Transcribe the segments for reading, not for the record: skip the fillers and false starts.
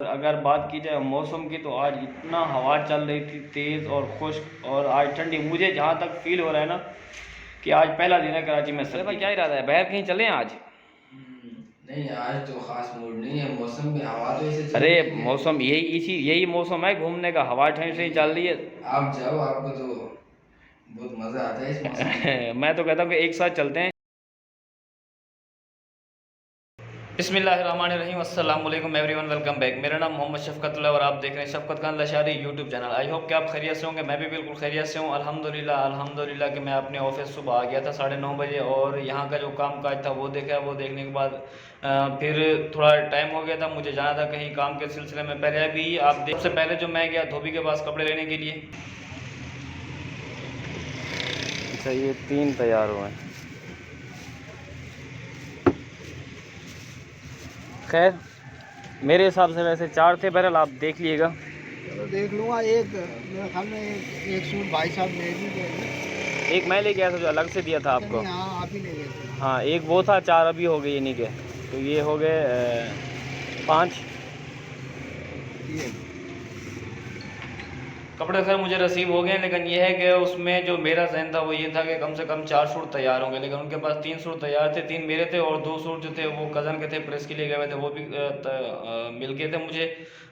अगर बात की जाए मौसम की तो आज इतना हवा चल रही थी तेज़ और खुश्क, और आज ठंडी। मुझे जहाँ तक फील हो रहा है ना कि आज पहला दिन है कराची में। सर भाई क्या इरादा है, बाहर कहीं चलें आज? नहीं, आज तो खास मूड नहीं है। मौसम भी, हवा तो ऐसे चल अरे रही है। मौसम यही मौसम है घूमने का, हवा ठंडी से ही चल रही है। आप जाओ, आपको तो बहुत मजा आता है इस मौसम में। मैं तो कहता हूँ कि एक साथ चलते हैं। बिस्मिल्लाहिर्रहमानिर्रहीम, अस्सलाम वालेकुम एवरीवन, वेलकम बैक। मेरा नाम मोहम्मद शफ़क़त और आप देख रहे हैं Shafqat Khan Lashari YouTube channel. I hope कि आप खैरियत से होंगे। मैं भी बिल्कुल खैरियत से हूँ, अल्हम्दुलिल्लाह कि मैं अपने ऑफिस सुबह आ गया था 9:30 बजे, और यहाँ का जो काम काज था वो देखा। वो देखने के बाद फिर थोड़ा टाइम हो गया था, मुझे जाना था कहीं काम के सिलसिले में। पहले अभी आप सबसे पहले जो मैं गया धोबी के पास कपड़े लेने के लिए। अच्छा, ये 3 तैयार हुए हैं। खैर मेरे हिसाब से वैसे 4 थे, बहरहाल आप देख लीजिएगा। चलो देख लूँगा। एक मेरे ख्याल में एक सूट भाई साहब ले भी गए। एक मैं लेके आया था जो अलग से दिया था आपको। हाँ, आप ही ले गए थे। हाँ, एक वो था। 4 अभी हो गए इन्हीं के, तो ये हो गए 5 कपड़े। खैर मुझे रिसीव हो गए, लेकिन ये है कि उसमें जो मेरा जहन था वो ये था कि कम से कम 4 सूट तैयार होंगे, लेकिन उनके पास 3 सूट तैयार थे। 3 मेरे थे और 2 सूट जो थे वो कज़न के थे, प्रेस के लिए गए हुए थे, वो भी मिल गए थे मुझे।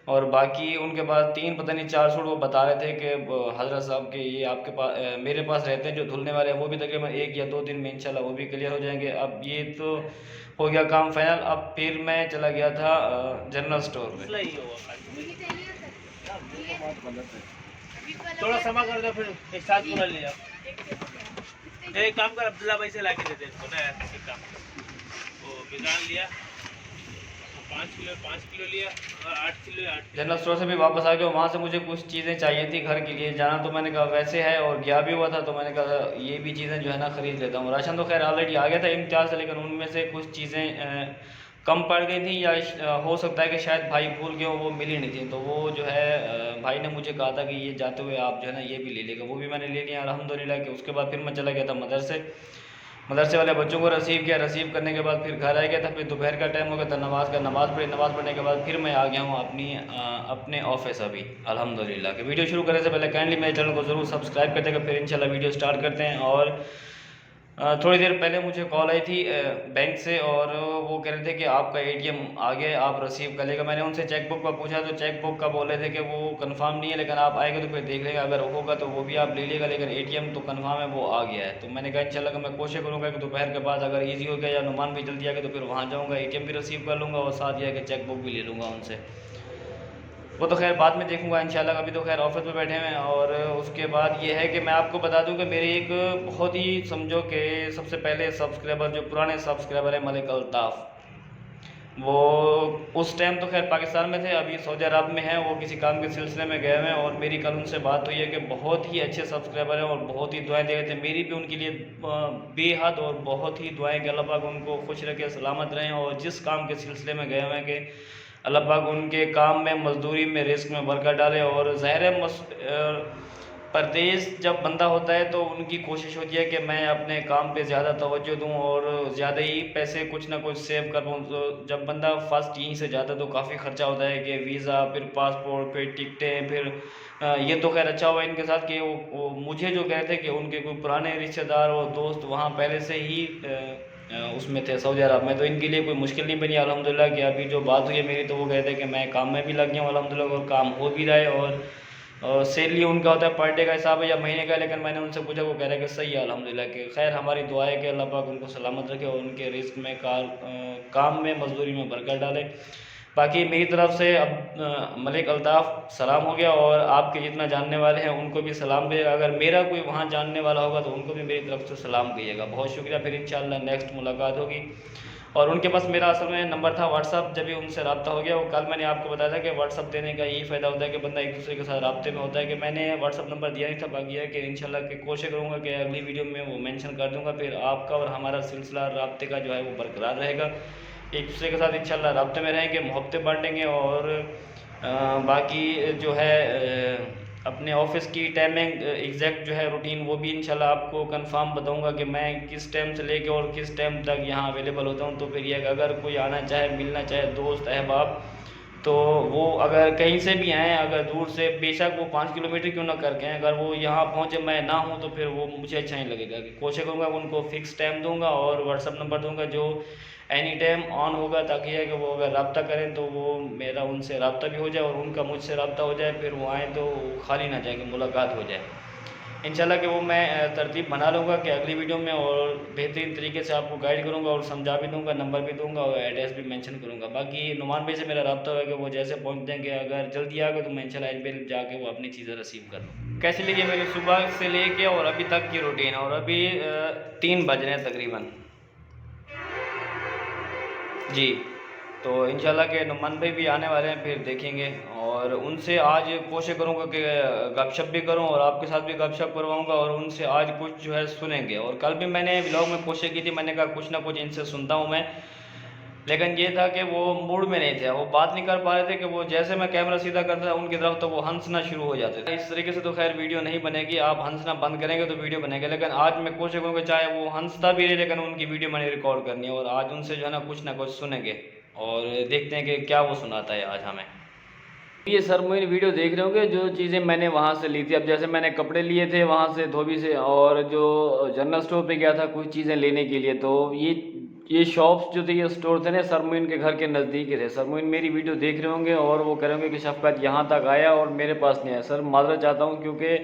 और बाकी उनके पास 3 पता नहीं 4 सूट वो बता रहे थे कि हज़रत साहब के ये आपके पास मेरे पास रहते हैं जो धुलने वाले हैं, वो भी तकरीबन 1 या 2 दिन में इंशाल्लाह वो भी क्लियर हो जाएंगे। अब ये तो हो गया काम फाइनल। अब फिर मैं चला गया था जनरल स्टोर में। थोड़ा समा कर दो, फिर एक साथ पूरा ले जाओ। एक काम कर, अब्दुल्ला भाई से लाके दे दे इसको ना यार, एक काम। वो बिगाड़ लिया, 5 किलो लिया और 8 किलो 8 जनरल स्टोर से भी वापस आ गया। वहाँ से मुझे कुछ चीज़ें चाहिए थी घर के लिए। जाना तो मैंने कहा वैसे है, और गया भी हुआ था, तो मैंने कहा ये भी चीज़ें जो है ना ख़रीद लेता हूँ। राशन तो खैर ऑलरेडी आ गया था इम्तियाज़ से, लेकिन उनमें से कुछ चीज़ें कम पड़ गई थी, या हो सकता है कि शायद भाई भूल गए हो, वो मिली नहीं थी। तो वो जो है भाई ने मुझे कहा था कि ये जाते हुए आप जो है ना ये भी ले लेगा। वो भी मैंने ले लिया अल्हम्दुलिल्लाह। कि उसके बाद फिर मैं चला गया था मदरसे वाले बच्चों को रिसीव किया। रिसीव करने के बाद फिर घर आ गया था। फिर दोपहर का टाइम हो गया था, नमाज़ पढ़ी। नमाज़ पढ़ने के बाद फिर मैं आ गया हूँ अपने ऑफिस अभी अल्हम्दुलिल्लाह। कि वीडियो शुरू करने से पहले काइंडली मेरे चैनल को ज़रूर सब्सक्राइब कर देगा। फिर इंशाल्लाह वीडियो स्टार्ट करते हैं। और थोड़ी देर पहले मुझे कॉल आई थी बैंक से, और वो कह रहे थे कि आपका एटीएम आ गया, आप रिसीव कर लेगा। मैंने उनसे चेकबुक का पूछा, तो चेकबुक का बोल रहे थे कि वो कंफर्म नहीं है, लेकिन आप आएंगे तो फिर देख लेगा, अगर होगा तो वो भी आप ले लेगा, लेकिन एटीएम तो कंफर्म है, वो आ गया है। तो मैंने कहा इंशाल्लाह कि मैं कोशिश करूँगा कि दोपहर के बाद अगर ईजी हो गया या नुमान भी जल्दी आ गया तो फिर वहाँ जाऊँगा, एटीएम भी रिसीव कर लूँगा और साथ यह कि चेकबुक भी ले लूँगा उनसे। वो तो खैर बाद में देखूंगा इंशाल्लाह। अभी तो खैर ऑफिस में बैठे हैं। और उसके बाद ये है कि मैं आपको बता दूं कि मेरे एक बहुत ही समझो कि सबसे पहले सब्सक्राइबर, जो पुराने सब्सक्राइबर है मलिक अल्ताफ़, वो उस टाइम तो खैर पाकिस्तान में थे, अभी सऊदी अरब में हैं। वो किसी काम के सिलसिले में गए हुए हैं, और मेरी कल उनसे बात हुई है कि बहुत ही अच्छे सब्सक्राइबर हैं और बहुत ही दुआएं दे रहे थे। मेरी भी उनके लिए बेहद और बहुत ही दुआएं कि अल्लाह पाक उनको खुश रखे, सलामत रहें, और जिस काम के सिलसिले में गए हुए हैं कि अल्लाह पाक उनके काम में, मजदूरी में, रिस्क में बरकत डाले। और ज़ाहिर है परदेश जब बंदा होता है तो उनकी कोशिश होती है कि मैं अपने काम पे ज़्यादा तवज्जो दूं और ज़्यादा ही पैसे कुछ ना कुछ सेव कर पाऊँ। तो जब बंदा फर्स्ट यहीं से जाता है तो काफ़ी ख़र्चा होता है कि वीज़ा, फिर पासपोर्ट, फिर टिकटें, फिर ये तो खैर अच्छा हुआ इनके साथ कि वो मुझे जो कह रहे थे कि उनके कोई पुराने रिश्तेदार और दोस्त वहाँ पहले से ही उसमें थे सऊदी अरब में, तो इनके लिए कोई मुश्किल नहीं बनी अल्हम्दुलिल्लाह। कि अभी जो बात हुई है मेरी, तो वो कहते हैं कि मैं काम में भी लग गया हूँ अल्हम्दुलिल्लाह, और काम हो भी रहा है। और सैलरी उनका होता है पर डे का हिसाब है या महीने का, लेकिन मैंने उनसे पूछा, वो कह रहे हैं कि सही है अल्हम्दुलिल्लाह। कि खैर हमारी दुआ है कि अल्लाह पाक उनको सलामत रखे और उनके रिस्क में, काम में, मजदूरी में बरकत डाले। बाकी मेरी तरफ से अब मलिक अल्ताफ़ सलाम हो गया, और आपके जितना जानने वाले हैं उनको भी सलाम भेजिएगा। अगर मेरा कोई वहाँ जानने वाला होगा तो उनको भी मेरी तरफ से सलाम कहिएगा। बहुत शुक्रिया। फिर इंशाल्लाह नेक्स्ट मुलाकात होगी। और उनके पास मेरा असल में नंबर था व्हाट्सअप, जब भी उनसे रब्ता हो गया। वो कल मैंने आपको बताया था कि व्हाट्सअप देने का यही फ़ायदा होता है कि बंदा एक दूसरे के साथ रब्ते में होता है। कि मैंने व्हाट्सअप नंबर दिया नहीं था, बाकी है कि इंशाल्लाह की कोशिश करूँगा कि अगली वीडियो में वो मेंशन कर दूँगा। फिर आपका और हमारा सिलसिला रब्ते का जो है वो बरकरार रहेगा, एक दूसरे के साथ इंशाल्लाह रब्ते में रहेंगे, मोहब्बतें बांटेंगे। और बाकी जो है अपने ऑफिस की टाइमिंग एग्जैक्ट जो है रूटीन, वो भी इंशाल्लाह आपको कंफर्म बताऊंगा कि मैं किस टाइम से लेके और किस टाइम तक यहाँ अवेलेबल होता हूँ। तो फिर ये अगर कोई आना चाहे, मिलना चाहे, दोस्त अहबाब, तो वो अगर कहीं से भी आएँ, अगर दूर से, बेशक वो 5 किलोमीटर क्यों ना करके आएँ, अगर वो यहाँ पहुँचे मैं ना हूँ तो फिर वो मुझे अच्छा नहीं लगेगा। कि कोशिश करूँगा उनको फ़िक्स टाइम दूँगा और व्हाट्सअप नंबर दूँगा जो एनी टाइम ऑन होगा, ताकि है कि वो अगर रब्ता करें तो वो मेरा उनसे रब्ता भी हो जाए और उनका मुझसे रब्ता हो जाए, फिर वो आएँ तो खाली ना जाए, कि मुलाकात हो जाए। इंशाल्लाह कि वो मैं तरतीब बना लूँगा कि अगली वीडियो में और बेहतरीन तरीके से आपको गाइड करूँगा और समझा भी दूँगा, नंबर भी दूँगा और एड्रेस भी मेंशन करूँगा। बाकी नुमान भाई से मेरा रब्ता हुआ कि वो जैसे पहुँच देंगे, अगर जल्दी आ गए तो मैं इंशाल्लाह एजमेर जाके वो अपनी चीज़ें रिसीव कर लूँ। कैसे लगी मेरी सुबह से लेके और अभी तक की रूटीन, और अभी 3 बज रहे हैं तकरीबन जी। तो इंशाल्लाह के नुमान भाई भी आने वाले हैं, फिर देखेंगे और उनसे आज कोशिश करूँगा कि गपशप भी करूँ और आपके साथ भी गपशप करवाऊँगा और उनसे आज कुछ जो है सुनेंगे। और कल भी मैंने व्लॉग में कोशिश की थी, मैंने कहा कुछ ना कुछ इनसे सुनता हूँ मैं, लेकिन ये था कि वो मूड में नहीं थे, वो बात नहीं कर पा रहे थे कि वो जैसे मैं कैमरा सीधा करता था उनकी तरफ तो वो हंसना शुरू हो जाते थे। इस तरीके से तो खैर वीडियो नहीं बनेगी, आप हंसना बंद करेंगे तो वीडियो बनेगी। लेकिन आज मैं कोशिश करूँगा चाहे वो हंसता भी रहे, लेकिन उनकी वीडियो मैंने रिकॉर्ड करनी है और आज उनसे जो है ना कुछ सुनेंगे और देखते हैं कि क्या वो सुनाता है आज हमें। ये सर मोइन वीडियो देख रहे होंगे जो चीज़ें मैंने वहाँ से ली थी। अब जैसे मैंने कपड़े लिए थे वहाँ से धोबी से, और जो जनरल स्टोर पे गया था कुछ चीज़ें लेने के लिए, तो ये शॉप्स जो थे, ये स्टोर थे ना सरमोइन के घर के नज़दीक ही थे। सरमोइन मेरी वीडियो देख रहे होंगे और वो कह रहे होंगे कि शफकत यहाँ तक आया और मेरे पास नहीं आया। सर माजरत चाहता हूँ क्योंकि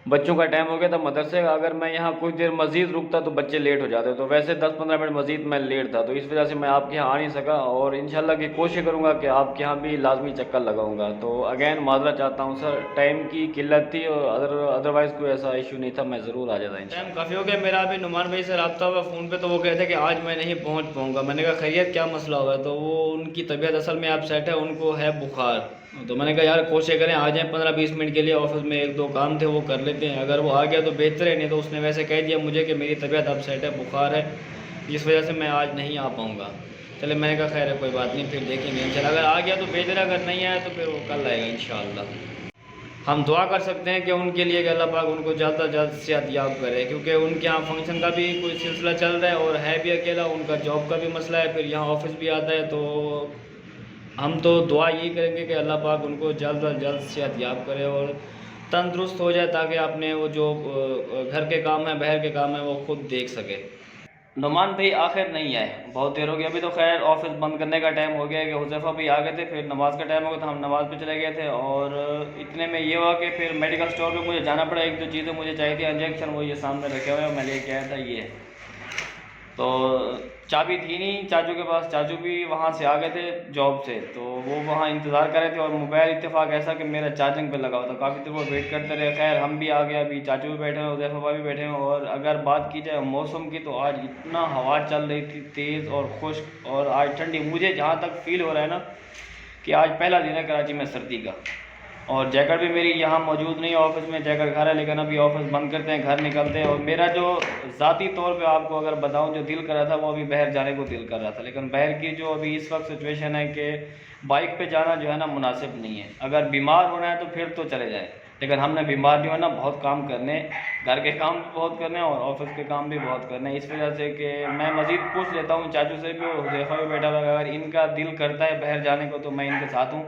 बच्चों का टाइम हो गया था मदरसे का, अगर मैं यहाँ कुछ देर मज़ीद रुकता तो बच्चे लेट हो जाते, तो वैसे 10-15 मिनट मज़ीद मैं लेट था, तो इस वजह से मैं आपके यहाँ आ नहीं सका। और इंशाल्लाह की कोशिश करूँगा कि आपके यहाँ भी लाजमी चक्कर लगाऊंगा। तो अगेन माजरत चाहता हूँ सर, टाइम की किल्लत थी और अदरवाइज़ कोई ऐसा इशू नहीं था, मैं ज़रूर आ जाता। टाइम काफ़ी हो गया मेरा अभी नुमान भाई से रब्ता हुआ फ़ोन पर, तो वो कहते कि आज मैं नहीं पहुँच पाऊँगा। मैंने कहा खैरियत क्या मसला हुआ है, तो वो उनकी तबीयत असल में अपसेट है, उनको है बुखार। तो मैंने कहा यार कोशिश करें आ जाएँ 15-20 मिनट के लिए, ऑफिस में 1-2 काम थे वो कर लेते हैं, अगर वो आ गया तो बेहतर है, नहीं तो उसने वैसे कह दिया मुझे कि मेरी तबीयत अपसेट है, बुखार है, इस वजह से मैं आज नहीं आ पाऊँगा। चले मैंने कहा खैर है कोई बात नहीं, फिर देखेंगे इंशाल्लाह, अगर आ गया तो बेहतर है, अगर नहीं आया तो फिर वो कल आएगा इंशाल्लाह। हम दुआ कर सकते हैं कि उनके लिए अल्लाह पाक उनको ज़्यादा से ज़्यादा सेहतयाब करे, क्योंकि उनके यहाँ फंक्शन का भी कोई सिलसिला चल रहा है और है भी अकेला, उनका जॉब का भी मसला है, फिर यहाँ ऑफिस भी आता है। तो हम तो दुआ यही करेंगे कि अल्लाह पाक उनको जल्द अज जल्द सेहतयाब करे और तंदुरुस्त हो जाए, ताकि अपने वो जो घर के काम हैं, बाहर के काम हैं, वो खुद देख सके। नुमान भाई आखिर नहीं आए, बहुत देर हो गई। अभी तो खैर ऑफिस बंद करने का टाइम हो गया कि हुज़ैफ़ा भी आ गए थे, फिर नमाज़ का टाइम हो गया तो हम नमाज़ पे चले गए थे। और इतने में ये हुआ कि फिर मेडिकल स्टोर पे मुझे जाना पड़ा, 1-2 चीज़ें मुझे चाहिए थी, इंजेक्शन, वो ये सामने रखे हुए हैं, मैं लेके आया था ये। तो चाबी थी नहीं चाचू के पास, चाचू भी वहाँ से आ गए थे जॉब से, तो वो वहाँ इंतज़ार कर रहे थे और मोबाइल इत्तेफाक ऐसा कि मेरा चार्जिंग पे लगा हुआ था, काफ़ी देर वो वेट करते रहे। खैर हम भी आ गए, अभी चाचू भी बैठे हैं, हुज़ैफ़ा भी बैठे हैं। और अगर बात की जाए मौसम की, तो आज इतना हवा चल रही थी तेज़ और खुश्क, और आज ठंडी, मुझे जहाँ तक फ़ील हो रहा है ना कि आज पहला दिन है कराची में सर्दी का। और जैकेट भी मेरी यहाँ मौजूद नहीं है ऑफिस में, जैकेट घर है, लेकिन अभी ऑफिस बंद करते हैं, घर निकलते हैं। और मेरा जो ज़ाती तौर पे आपको अगर बताऊँ, जो दिल कर रहा था वो अभी बाहर जाने को दिल कर रहा था, लेकिन बाहर की जो अभी इस वक्त सिचुएशन है कि बाइक पे जाना जो है ना मुनासिब नहीं है। अगर बीमार होना है तो फिर तो चले जाए, लेकिन हमने बीमार जो है ना बहुत काम करने, घर के काम भी बहुत करने और ऑफिस के काम भी बहुत करने। इस वजह से कि मैं मज़ीद पूछ लेता हूँ चाचू से भी, और हुज़ैफ़ा भी बैठा हुआ, अगर इनका दिल करता है बाहर जाने को तो मैं इनके साथ हूँ,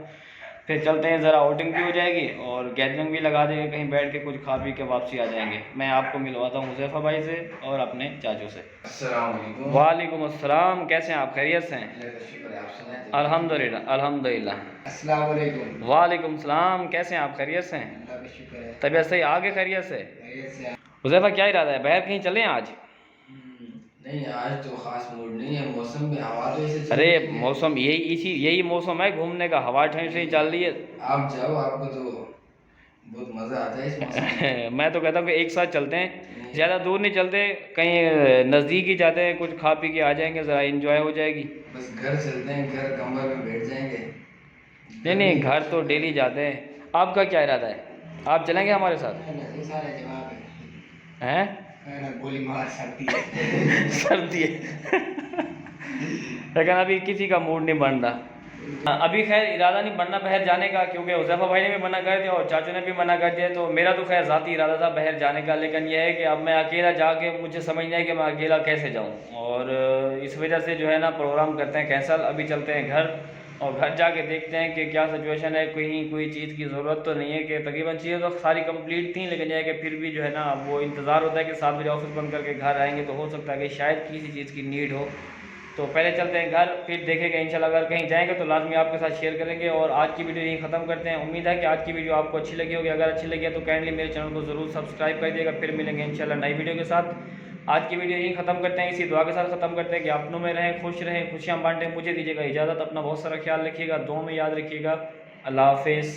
फिर चलते हैं, ज़रा आउटिंग भी हो जाएगी और गैदरिंग भी लगा देंगे, कहीं बैठ के कुछ खा पी के वापसी आ जाएंगे। मैं आपको मिलवाता हूँ हुज़ैफ़ा भाई से और अपने चाचू से। अस्सलाम वालेकुम। वालेकुम अस्सलाम, कैसे हैं आप, खैरियत से हैं? अल्लाह का शुक्र है, आप सुनाएं। अल्हम्दुलिल्लाह अल्हम्दुलिल्लाह। अस्सलाम वालेकुम। वालेकुम सलाम, कैसे हैं आप, खैरियत से हैं? अल्लाह का शुक्र है, तबीयत सही, आगे खैरियत से? खैरियत से। हुज़ैफ़ा क्या इरादा है, बाहर कहीं चलें आज? नहीं आज तो खास मूड नहीं है, मौसम भी हवा तो ऐसे चल अरे रही है। मौसम यही मौसम है घूमने का, हवा ठंडी से चल रही है। आप जाओ, आपको तो बहुत मज़ा आता है इस मौसम में। मैं तो कहता हूँ कि एक साथ चलते हैं, ज़्यादा दूर नहीं चलते, कहीं नज़दीक ही जाते हैं, कुछ खा पी के आ जाएंगे, ज़रा इंजॉय हो जाएगी। बस घर चलते हैं, घर कमरे में बैठ जाएंगे। नहीं घर तो डेली जाते हैं। आपका क्या इरादा है, आप चलेंगे हमारे साथ? सारे जवाब हैं? गोली मार सकती है। सर्दी है लेकिन अभी किसी का मूड नहीं बन रहा। अभी खैर इरादा नहीं बनना बाहर जाने का, क्योंकि हुज़ैफ़ा भाई ने भी मना कर दिया और चाचू ने भी मना कर दिया। तो मेरा तो खैर ज़ाती इरादा था बाहर जाने का, लेकिन यह है कि अब मैं अकेला जाके मुझे समझ नहीं है कि मैं अकेला कैसे जाऊं, और इस वजह से जो है ना प्रोग्राम करते हैं कैंसल। अभी चलते हैं घर और घर जाके देखते हैं कि क्या सिचुएशन है, कहीं कोई चीज़ की ज़रूरत तो नहीं है। कि तकरीबन चीज़ें तो सारी कंप्लीट थी, लेकिन यह है कि फिर भी जो है ना वो इंतज़ार होता है कि 7 बजे ऑफिस बंद करके घर आएंगे तो हो सकता है कि शायद किसी चीज़ की नीड हो। तो पहले चलते हैं घर, फिर देखेंगे इंशाल्लाह। अगर कहीं जाएंगे तो लाजमी आपके साथ शेयर करेंगे। और आज की वीडियो यहीं ख़त्म करते हैं। उम्मीद है कि आज की वीडियो आपको अच्छी लगी होगी। अगर अच्छी लगी है तो काइंडली मेरे चैनल को ज़रूर सब्सक्राइब कर दिएगा। फिर मिलेंगे इंशाल्लाह नई वीडियो के साथ। आज की वीडियो यहीं ख़त्म करते हैं, इसी दुआ के साथ ख़त्म करते हैं कि अपनों में रहें, खुश रहें, खुशियाँ बांटें। मुझे दीजिएगा इजाज़त, अपना बहुत सारा ख्याल रखिएगा, दुआ में याद रखिएगा। अल्लाह हाफिज़।